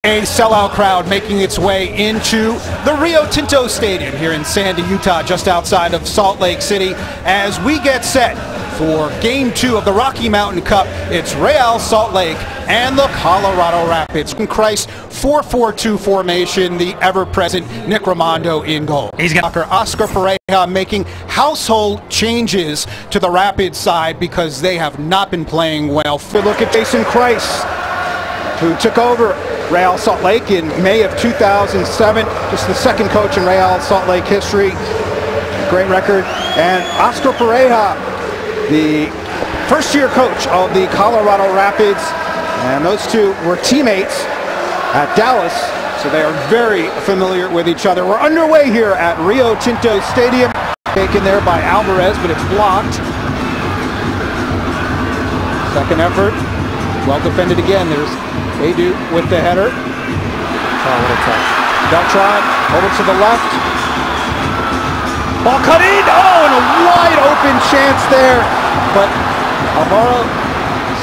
A sellout crowd making its way into the Rio Tinto Stadium here in Sandy, Utah, just outside of Salt Lake City, as we get set for Game 2 of the Rocky Mountain Cup. It's Real Salt Lake and the Colorado Rapids. Christ 4-4-2 formation, the ever-present Nick Rimando in goal. He's got Oscar Pareja making household changes to the Rapids side because they have not been playing well. Look at Jason Christ, who took over Real Salt Lake in May of 2007, just the second coach in Real Salt Lake history. Great record. And Oscar Pareja, the first-year coach of the Colorado Rapids, and those two were teammates at Dallas, so they are very familiar with each other. We're underway here at Rio Tinto Stadium. Taken there by Alvarez, but it's blocked. Second effort, well defended again. There's Adu with the header. Oh, what a touch. Beltran over to the left. Ball cut in. Oh, and a wide open chance there. But Alvaro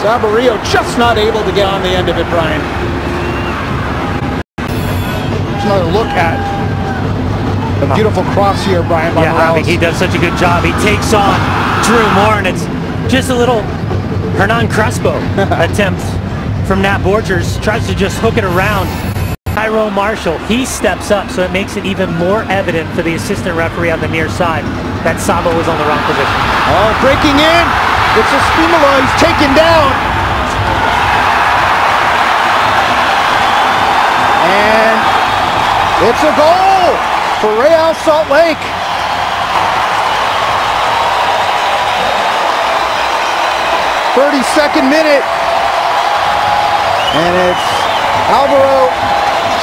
Saborio just not able to get on the end of it, Brian. There's another look at the beautiful cross here, Brian. Yeah, I mean, he does such a good job. He takes on Drew Moore, and it's just a little Hernan Crespo attempt from Nat Borgers. Tries to just hook it around Tyrone Marshall. He steps up, so it makes it even more evident for the assistant referee on the near side that Sabo was on the wrong position. Oh, breaking in. It's a Spinola. He's taken down. And it's a goal for Real Salt Lake. '32nd minute. And it's Alvaro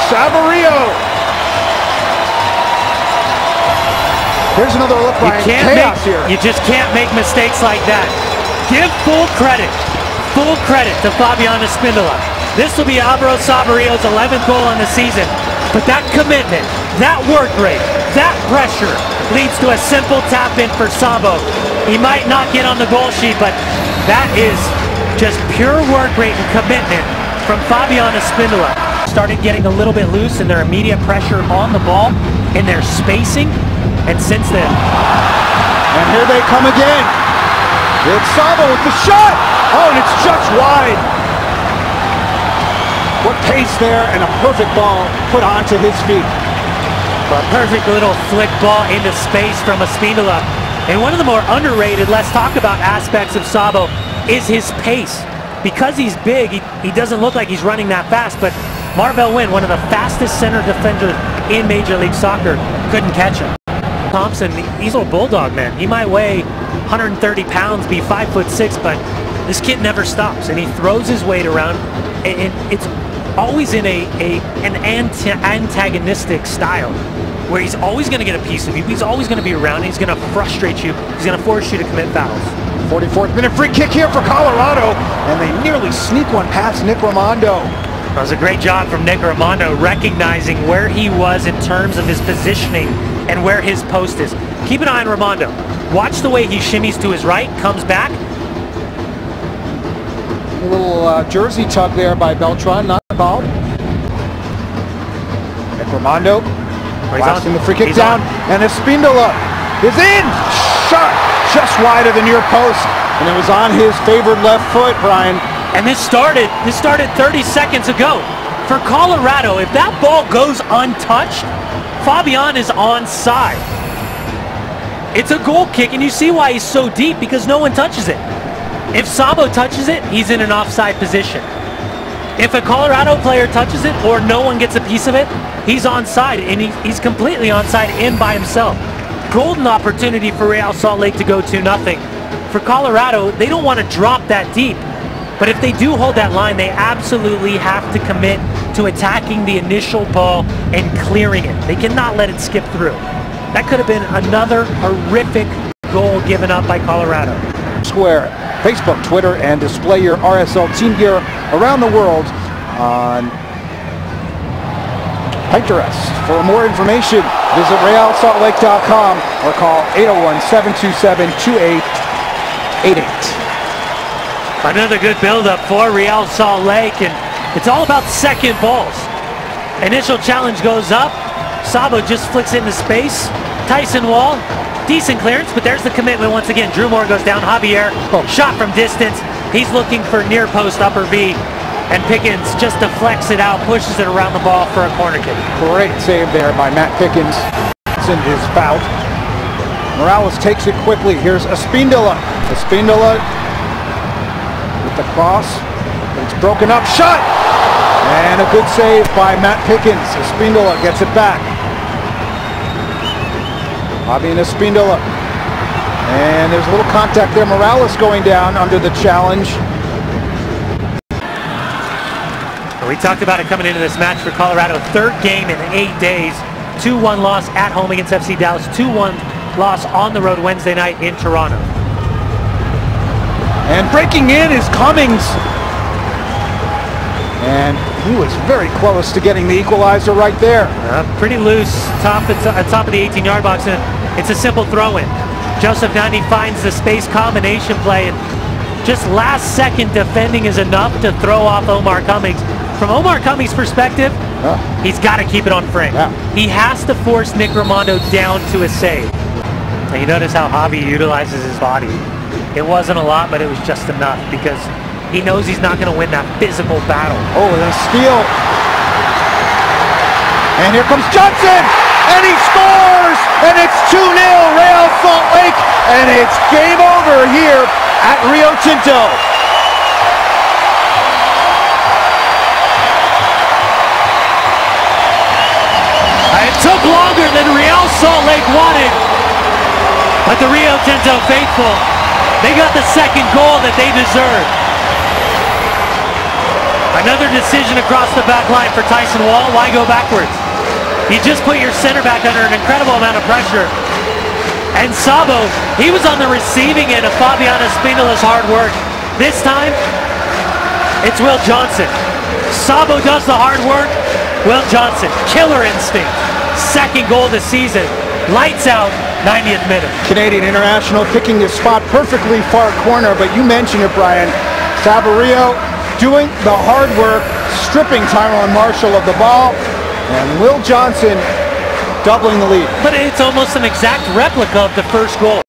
Saborio. Here's another look, Brian. You just can't make mistakes like that. Give full credit to Fabiana Spindola. This will be Alvaro Saborio's 11th goal on the season. But that commitment, that work rate, that pressure leads to a simple tap in for Sabo. He might not get on the goal sheet, but that is just pure work rate and commitment from Fabiana Spindola. Started getting a little bit loose in their immediate pressure on the ball, in their spacing, and since then. And here they come again. It's Sabo with the shot. Oh, and it's just wide. What pace there, and a perfect ball put onto his feet. A perfect little flick ball into space from Spindola. And one of the more underrated, let's talk about aspects of Sabo, is his pace. Because he's big, he doesn't look like he's running that fast, but Marvell Wynn, one of the fastest center defenders in Major League Soccer, couldn't catch him. Thompson, he's a little bulldog, man. He might weigh 130 pounds, be 5'6", but this kid never stops, and he throws his weight around, and it's always in an antagonistic style, where he's always going to get a piece of you, he's always going to be around, he's going to frustrate you, he's going to force you to commit fouls. 44th minute free kick here for Colorado, and they nearly sneak one past Nick Rimando. That was a great job from Nick Rimando, recognizing where he was in terms of his positioning and where his post is. Keep an eye on Rimando. Watch the way he shimmies to his right, comes back. A little jersey tug there by Beltran, not called. Nick Rimando blasting the free kick down, and Espindola is in! Shot just wide of the near post, and it was on his favored left foot, Brian. And this started 30 seconds ago. For Colorado, if that ball goes untouched, Fabian is onside. It's a goal kick, and you see why he's so deep, because no one touches it. If Sabo touches it, he's in an offside position. If a Colorado player touches it, or no one gets a piece of it, he's onside, and he's completely onside in by himself. Golden opportunity for Real Salt Lake to go 2-0. For Colorado, they don't want to drop that deep. But if they do hold that line, they absolutely have to commit to attacking the initial ball and clearing it. They cannot let it skip through. That could have been another horrific goal given up by Colorado. Square, Facebook, Twitter, and display your RSL team gear around the world on Pinterest. For more information, visit realsaltlake.com or call 801-727-2888. Another good build-up for Real Salt Lake, and it's all about second balls. Initial challenge goes up. Sabo just flicks it into space. Tyson Wall, decent clearance, but there's the commitment once again. Drew Moore goes down. Javier, shot from distance. He's looking for near post upper V. And Pickens just deflects it out, pushes it around the ball for a corner kick. Great save there by Matt Pickens. Johnson is fouled. Morales takes it quickly. Here's Espindola. Espindola with the cross. It's broken up. Shot! And a good save by Matt Pickens. Espindola gets it back. Javier Espindola. And there's a little contact there. Morales going down under the challenge. We talked about it coming into this match for Colorado. Third game in 8 days. 2-1 loss at home against FC Dallas. 2-1 loss on the road Wednesday night in Toronto. And breaking in is Cummings. And he was very close to getting the equalizer right there. Pretty loose, top of the 18-yard box. And it's a simple throw-in. Joseph Nani finds the space combination play. And just last second defending is enough to throw off Omar Cummings. From Omar Cummings' perspective, he's got to keep it on frame. He has to force Nick Raimondo down to a save. And you notice how Javi utilizes his body. It wasn't a lot, but it was just enough because he knows he's not going to win that physical battle. Oh, and a steal. And here comes Johnson! And he scores! And it's 2-0 Real Salt Lake! And it's game over here at Rio Tinto. It took longer than Real Salt Lake wanted, but the Rio Tinto faithful, they got the second goal that they deserved. Another decision across the back line for Tyson Wall. Why go backwards? You just put your center back under an incredible amount of pressure. And Sabo, he was on the receiving end of Fabian Espindola's hard work. This time, it's Will Johnson. Sabo does the hard work. Will Johnson, killer instinct. Second goal this season. Lights out, 90th minute. Canadian international picking his spot perfectly far corner, but you mentioned it, Brian. Saborio doing the hard work, stripping Tyrone Marshall of the ball, and Will Johnson doubling the lead. But it's almost an exact replica of the first goal.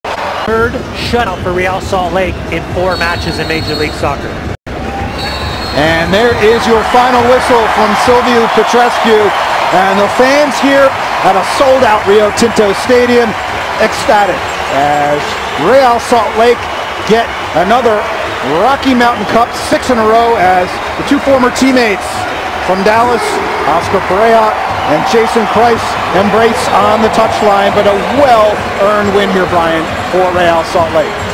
Third shutout for Real Salt Lake in 4 matches in Major League Soccer. And there is your final whistle from Silviu Petrescu. And the fans here at a sold-out Rio Tinto Stadium ecstatic as Real Salt Lake get another Rocky Mountain Cup, 6 in a row, as the 2 former teammates from Dallas, Oscar Pereira and Jason Price, embrace on the touchline. But a well-earned win here, Brian, for Real Salt Lake.